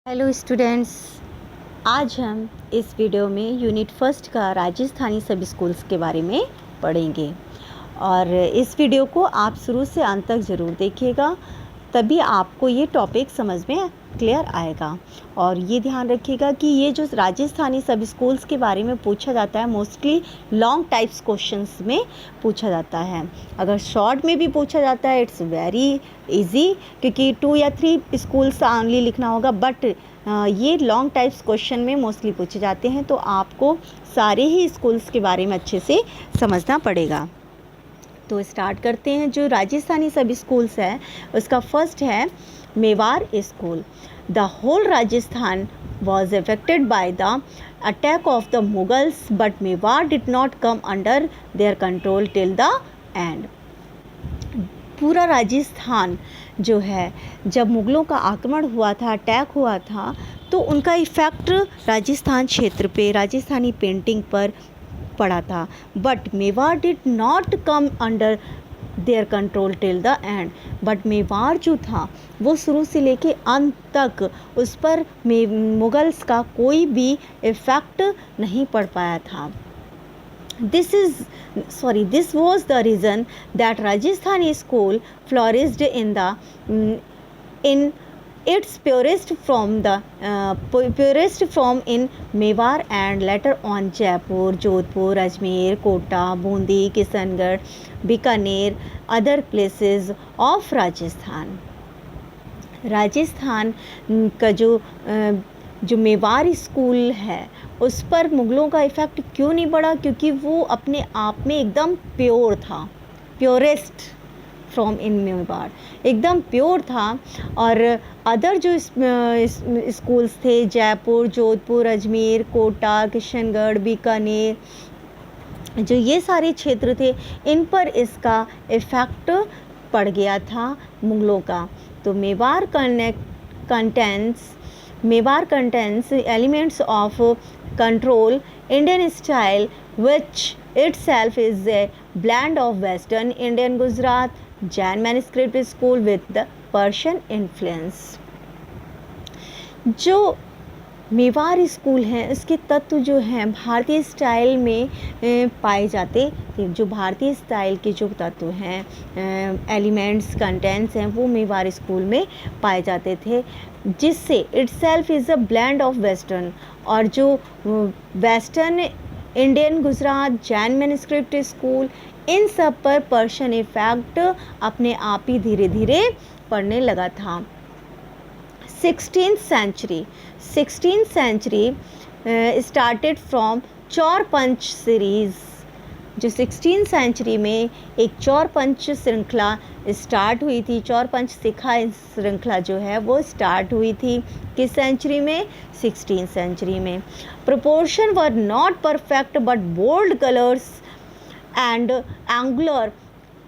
Hello students, आज हम इस वीडियो में यूनिट फर्स्ट का राजस्थानी सब स्कूल्स के बारे में पढ़ेंगे और इस वीडियो को आप शुरू से अंत तक ज़रूर देखिएगा, तभी आपको ये टॉपिक समझ में क्लियर आएगा। और ये ध्यान रखिएगा कि ये जो राजस्थानी सब स्कूल्स के बारे में पूछा जाता है मोस्टली लॉन्ग टाइप्स क्वेश्चंस में पूछा जाता है। अगर शॉर्ट में भी पूछा जाता है इट्स वेरी इजी, क्योंकि 2 या 3 स्कूल्स ओनली लिखना होगा, बट ये लॉन्ग टाइप्स क्वेश्चन में मोस्टली पूछे जाते हैं, तो आपको सारे ही स्कूल्स के बारे में अच्छे से समझना पड़ेगा। तो स्टार्ट करते हैं। जो राजस्थानी सब स्कूल्स है उसका फर्स्ट है Mewar school. The whole Rajasthan was affected by the attack of the Mughals, but Mewar did not come under their control till the end. पूरा राजस्थान जो है, जब मुग़लों का आक्रमण हुआ था, अटैक हुआ था, तो उनका इफ़ेक्ट राजस्थान क्षेत्र पे, राजस्थानी पेंटिंग पर पड़ा था। But Mewar did not come under their control till the end. But Mewar जो था वो शुरू से लेके अंत तक उस पर मुग़ल्स का कोई भी इफ़ेक्ट नहीं पड़ पाया था। This was the reason that Rajasthani school flourished in its purest form in Mewar and later on Jaipur, Jodhpur, Ajmer, Kota, Bundi, Kishangarh, Bikaner, other places of Rajasthan. Rajasthan का जो मेवाड़ स्कूल है उस पर मुग़लों का इफ़ेक्ट क्यों नहीं पड़ा? क्योंकि वो अपने आप में एकदम प्योर था, प्योरेस्ट फ्रॉम इन मेवाड़, एकदम प्योर था। और अदर जो स्कूल्स थे, जयपुर, जोधपुर, अजमेर, कोटा, किशनगढ़, बीकानेर, जो ये सारे क्षेत्र थे, इन पर इसका इफ़ेक्ट पड़ गया था मुग़लों का। तो Mewar contains elements of control Indian style, which itself is a blend of Western Indian Gujarat Jain manuscript school with the Persian influence. जो मेवाड़ स्कूल हैं इसके तत्व जो हैं भारतीय स्टाइल में पाए जाते थे। जो भारतीय स्टाइल के जो तत्व हैं, एलिमेंट्स, कंटेंट्स हैं, वो मेवाड़ स्कूल में पाए जाते थे, जिससे itself is a blend of western. और जो western Indian Gujarat Jain manuscript school, इन सब पर पर्शियन इफेक्ट अपने आप ही धीरे धीरे पड़ने लगा था। 16th century started from चौर पंच सीरीज़। जो 16th सेंचुरी में एक चौर पंच श्रृंखला स्टार्ट हुई थी, चौर पंच सिखा श्रृंखला जो है वो स्टार्ट हुई थी किस सेंचुरी में? 16th सेंचुरी में। Proportion were not perfect but bold colours and angular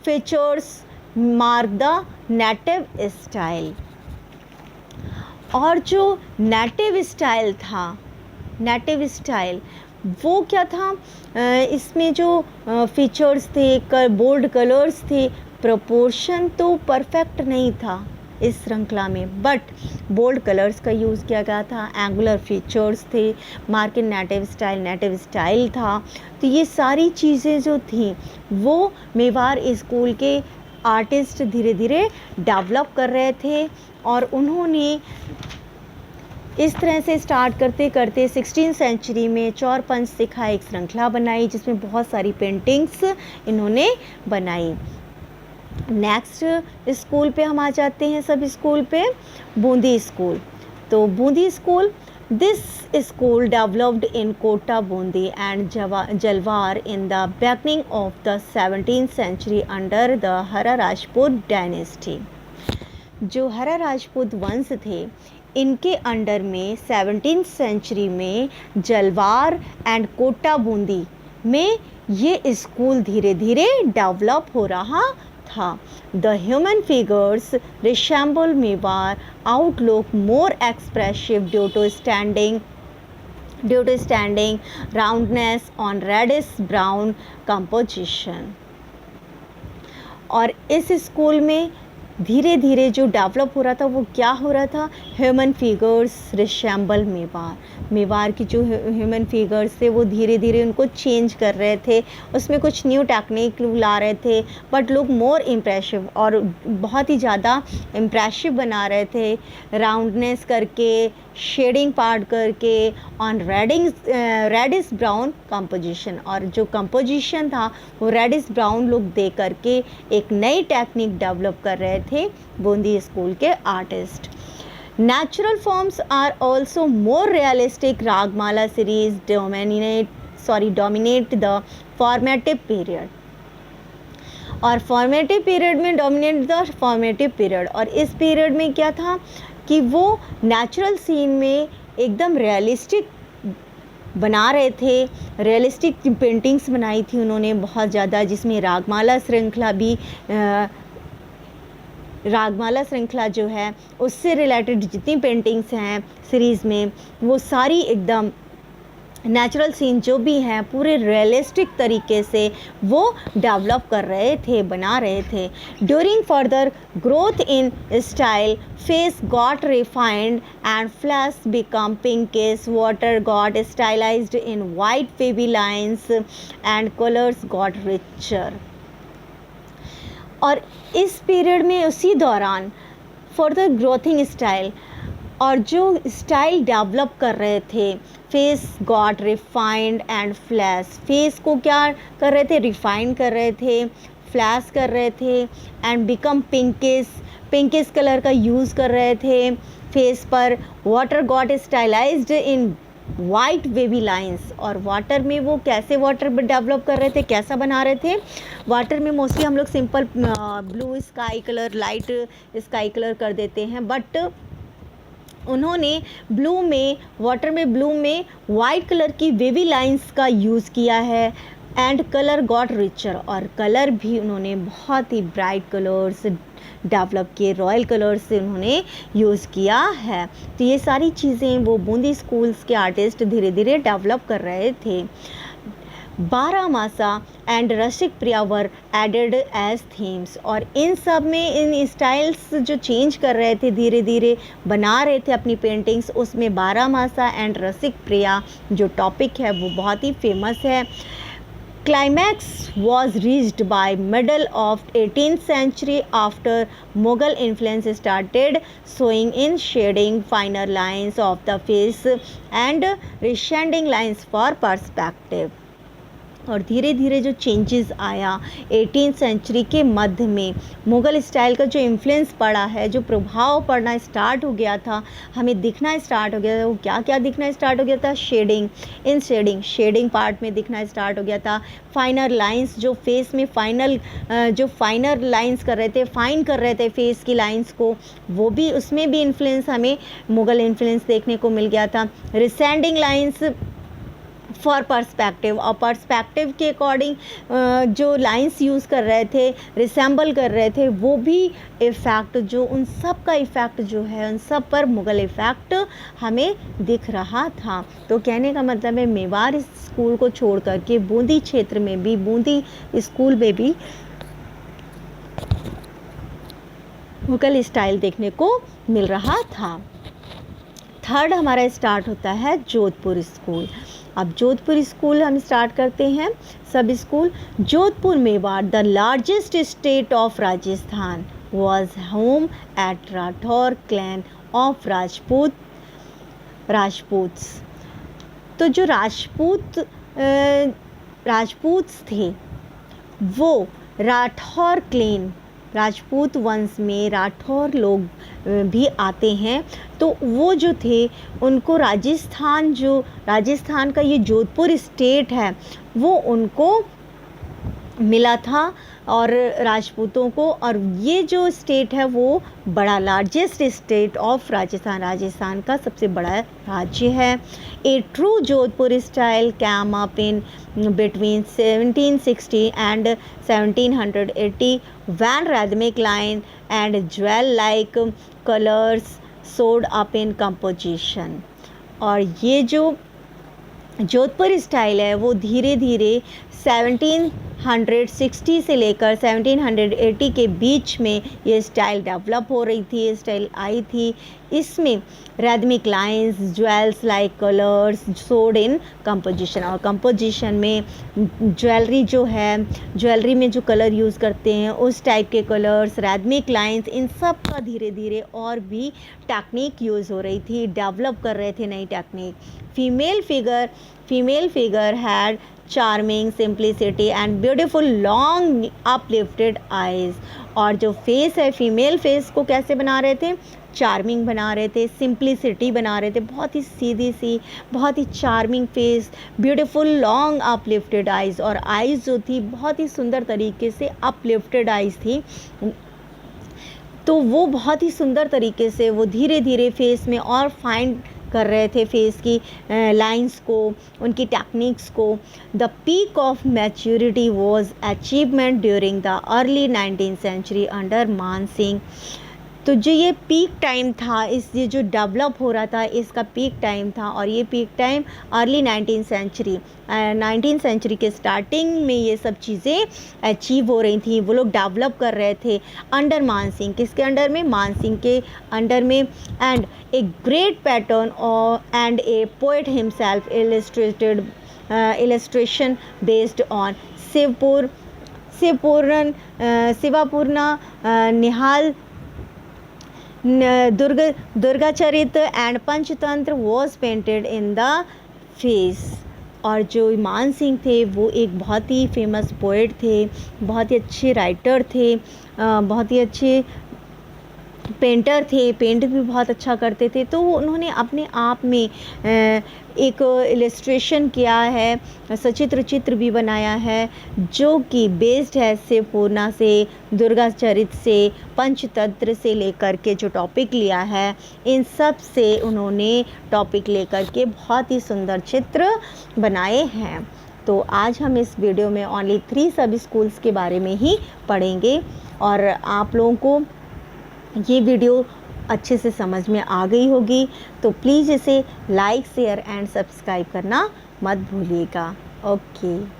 features mark the native style. और जो नेटिव स्टाइल था, नेटिव स्टाइल वो क्या था? इसमें जो फीचर्स थे, बोल्ड कलर्स थे, प्रोपोर्शन तो परफेक्ट नहीं था इस श्रृंखला में, बट बोल्ड कलर्स का यूज़ किया गया था, एंगुलर फीचर्स थे, मार्केट नेटिव स्टाइल था। तो ये सारी चीज़ें जो थी वो मेवाड़ स्कूल के आर्टिस्ट धीरे धीरे डेवलप कर रहे थे। और उन्होंने इस तरह से स्टार्ट करते करते 16th सेंचुरी में चौर पंच सिखा एक श्रृंखला बनाई, जिसमें बहुत सारी पेंटिंग्स इन्होंने बनाई। नेक्स्ट स्कूल पे हम आ जाते हैं, सब स्कूल पे, बूंदी स्कूल। तो Bundi school, this school developed in Kota, Bundi and Jhalawar in the beginning of the 17th century under the Hara Rajput dynasty. जो हरा राजपूत वंश थे, इनके अंडर में 17th सेंचुरी में जलवार एंड कोटा, बूंदी में ये स्कूल धीरे धीरे डेवलप हो रहा था। The human figures resemble Mewar outlook more expressive due to standing roundness on reddish brown composition. और इस स्कूल में धीरे धीरे जो डेवलप हो रहा था वो क्या हो रहा था, ह्यूमन फिगर्स रिसेंबल मेवाड़ की जो ह्यूमन फिगर्स थे वो धीरे धीरे उनको चेंज कर रहे थे, उसमें कुछ न्यू टेक्निक ला रहे थे, बट लोग मोर इम्प्रेसिव और बहुत ही ज़्यादा इम्प्रेसिव बना रहे थे, राउंडनेस करके, शेडिंग पार्ट करके, ऑन रेडिश ब्राउन कंपोजिशन, और जो कंपोजिशन था वो रेडिश ब्राउन लुक दे करके एक नई टेक्निक डेवलप कर रहे थे बूंदी स्कूल के artist. Natural forms are also more realistic. Ragamala series dominate the formative period, और फॉर्मेटिव पीरियड में डोमिनेट द फॉर्मेटिव पीरियड, और इस पीरियड में क्या था कि वो नेचुरल सीन में एकदम रियलिस्टिक बना रहे थे, रियलिस्टिक पेंटिंग्स बनाई थी उन्होंने बहुत ज़्यादा, जिसमें रागमाला श्रृंखला जो है उससे रिलेटेड जितनी पेंटिंग्स हैं सीरीज़ में वो सारी एकदम नेचुरल सीन जो भी हैं पूरे रियलिस्टिक तरीके से वो डेवलप कर रहे थे, बना रहे थे। During further growth in style, face got refined and flesh become pinkish, water got stylised in white wavy lines and colours got richer. और इस पीरियड में उसी दौरान फर्दर ग्रोथिंग स्टाइल, और जो स्टाइल डेवलप कर रहे थे, face got refined and flash, face को क्या कर रहे थे, रिफाइन कर रहे थे, फ्लैश कर रहे थे, एंड बिकम पिंकिश कलर का यूज़ कर रहे थे फेस पर। Water got stylised in white wavy lines, और वाटर में वो कैसे वाटर डेवलप कर रहे थे, कैसा बना रहे थे, वाटर में मोस्टली हम लोग simple blue sky colour, light sky colour कर देते हैं, बट उन्होंने वाटर में ब्लू में वाइट कलर की वेवी लाइंस का यूज़ किया है, एंड कलर गॉट रिचर, और कलर भी उन्होंने बहुत ही ब्राइट कलर्स डेवलप किए, रॉयल कलर्स से उन्होंने यूज़ किया है। तो ये सारी चीज़ें वो बूंदी स्कूल्स के आर्टिस्ट धीरे धीरे डेवलप कर रहे थे। Baramasa and Rasik Priya were added as themes, और इन सब में इन स्टाइल्स जो चेंज कर रहे थे, धीरे धीरे बना रहे थे अपनी पेंटिंग्स, उसमें बारामासा एंड रसिक प्रिया जो टॉपिक है वो बहुत ही फेमस है। Climax was reached by middle of 18th century after Mughal influence started showing in shading finer lines of the face and receding lines for perspective। और धीरे धीरे जो चेंजेस आया 18th सेंचुरी के मध्य में, मुग़ल स्टाइल का जो इन्फ्लुएंस पड़ा है, जो प्रभाव पड़ना स्टार्ट हो गया था, हमें दिखना स्टार्ट हो गया था, वो क्या क्या दिखना स्टार्ट हो गया था, शेडिंग पार्ट में दिखना स्टार्ट हो गया था, फाइनर लाइंस जो फेस में फाइनर लाइंस कर रहे थे, फाइन कर रहे थे फेस की लाइंस को, वो भी उसमें भी इन्फ्लुएंस हमें मुग़ल इन्फ्लुएंस देखने को मिल गया था। रिसेंडिंग लाइंस फॉर पर्सपेक्टिव, और पर्सपेक्टिव के अकॉर्डिंग जो लाइंस यूज़ कर रहे थे, रिसेंबल कर रहे थे, वो भी इफ़ेक्ट, जो उन सब का इफ़ेक्ट जो है उन सब पर मुग़ल इफ़ेक्ट हमें दिख रहा था। तो कहने का मतलब है मेवाड़ स्कूल को छोड़ करके बूंदी क्षेत्र में भी, बूंदी स्कूल में भी मुग़ल स्टाइल देखने को मिल रहा था। थर्ड हमारा स्टार्ट होता है जोधपुर स्कूल। अब जोधपुर स्कूल हम स्टार्ट करते हैं। Sub school Jodhpur Mewar the largest state of Rajasthan was home at Rathore clan of Rajputs. तो जो राजपूत्स थे वो राजपूत वंश में राठौर लोग भी आते हैं, तो वो जो थे उनको राजस्थान का ये जोधपुर स्टेट है वो उनको मिला था, और राजपूतों को, और ये जो स्टेट है वो बड़ा लार्जेस्ट स्टेट ऑफ राजस्थान का सबसे बड़ा राज्य है। A true Jodhpur style came up in between 1760 and 1780 when rhythmic line and jewel-like colors showed up in composition। और ये जो जोधपुर स्टाइल है वो धीरे धीरे 1760 से लेकर 1780 के बीच में ये स्टाइल डेवलप हो रही थी, ये स्टाइल आई थी। इसमें rhythmic lines, jewels like colours showed in composition, और कंपोजिशन में ज्वेलरी जो है, ज्वेलरी में जो कलर यूज़ करते हैं उस टाइप के कलर्स, रैथमिक लाइंस, इन सब का धीरे धीरे और भी टेक्निक यूज़ हो रही थी, डेवलप कर रहे थे नई technique. Female figure had charming simplicity and beautiful long uplifted eyes. और जो फेस है, फीमेल फेस को कैसे बना रहे थे? चार्मिंग बना रहे थे, सिंप्लिसिटी बना रहे थे, बहुत ही सीधी सी, बहुत ही charming face, beautiful long uplifted eyes, और आइज़ जो थी बहुत ही सुंदर तरीके से अपलिफ्टेड आइज़ थी। तो वो बहुत ही सुंदर तरीके से वो धीरे धीरे फेस में और फाइंड कर रहे थे फेस की लाइंस को, उनकी टेक्निक्स को। The peak of maturity was achievement during the early 19th century under Man Singh. तो जो ये पीक टाइम था, ये जो डेवलप हो रहा था, इसका पीक टाइम था, और ये peak time early 19th century के स्टार्टिंग में ये सब चीज़ें अचीव हो रही थी, वो लोग डेवलप कर रहे थे अंडर मान सिंह। किसके अंडर में? मान सिंह के अंडर में। एंड ए ग्रेट पैटर्न और and a poet himself illustration based on Shivapurana Nihal Durgacharit and Panchatantra was painted in the face. और जो मान सिंह थे वो एक बहुत ही फेमस पोएट थे, बहुत ही अच्छे राइटर थे, बहुत ही अच्छे पेंटर थे, पेंट भी बहुत अच्छा करते थे। तो उन्होंने अपने आप में एक इलस्ट्रेशन किया है, सचित्र चित्र भी बनाया है, जो कि बेस्ड है शिवपूर्णा से, दुर्गाचरित से, पंचतंत्र से लेकर के जो टॉपिक लिया है, इन सब से उन्होंने टॉपिक लेकर के बहुत ही सुंदर चित्र बनाए हैं। तो आज हम इस वीडियो में ओनली 3 सब स्कूल्स के बारे में ही पढ़ेंगे, और आप लोगों को ये वीडियो अच्छे से समझ में आ गई होगी। तो प्लीज़ इसे लाइक, शेयर एंड सब्सक्राइब करना मत भूलिएगा। ओके।